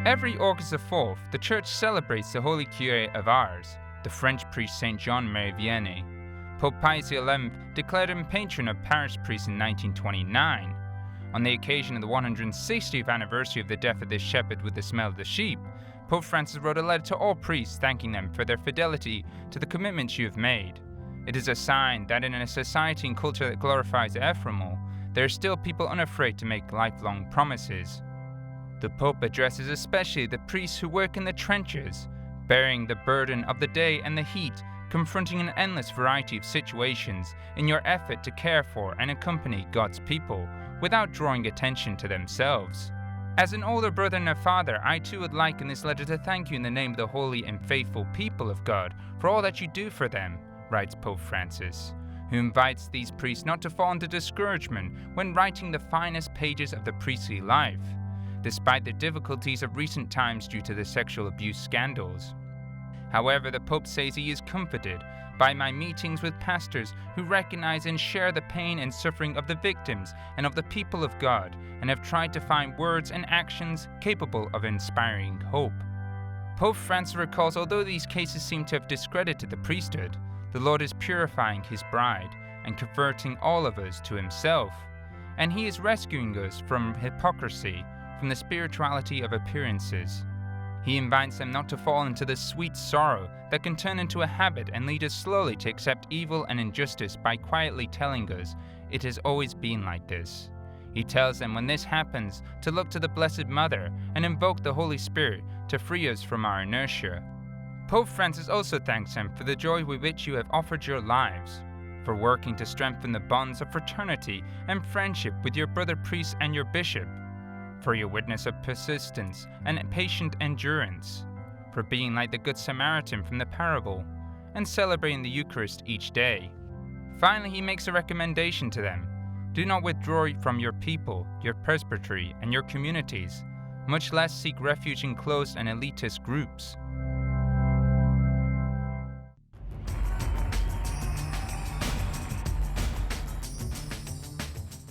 Every August the 4th, the Church celebrates the Holy Curé of Ars, the French priest Saint Jean-Marie Vianney. Pope Pius XI declared him patron of parish priests in 1929. On the occasion of the 160th anniversary of the death of this shepherd with the smell of the sheep, Pope Francis wrote a letter to all priests thanking them for their fidelity to the commitments you have made. It is a sign that in a society and culture that glorifies the ephemeral, there are still people unafraid to make lifelong promises. The Pope addresses especially the priests who work in the trenches, bearing the burden of the day and the heat, confronting an endless variety of situations in your effort to care for and accompany God's people without drawing attention to themselves. As an older brother and a father, I too would like in this letter to thank you in the name of the holy and faithful people of God for all that you do for them, writes Pope Francis, who invites these priests not to fall into discouragement when writing the finest pages of the priestly life, despite the difficulties of recent times due to the sexual abuse scandals. However, the Pope says he is comforted by my meetings with pastors who recognize and share the pain and suffering of the victims and of the people of God, and have tried to find words and actions capable of inspiring hope. Pope Francis recalls, although these cases seem to have discredited the priesthood, the Lord is purifying his bride and converting all of us to himself, and he is rescuing us from hypocrisy, from the spirituality of appearances. He invites them not to fall into the sweet sorrow that can turn into a habit and lead us slowly to accept evil and injustice by quietly telling us it has always been like this. He tells them when this happens to look to the Blessed Mother and invoke the Holy Spirit to free us from our inertia. Pope Francis also thanks them for the joy with which you have offered your lives, for working to strengthen the bonds of fraternity and friendship with your brother priests and your bishop, for your witness of persistence and patient endurance, for being like the Good Samaritan from the parable, and celebrating the Eucharist each day. Finally, he makes a recommendation to them. Do not withdraw from your people, your presbytery, and your communities, much less seek refuge in closed and elitist groups.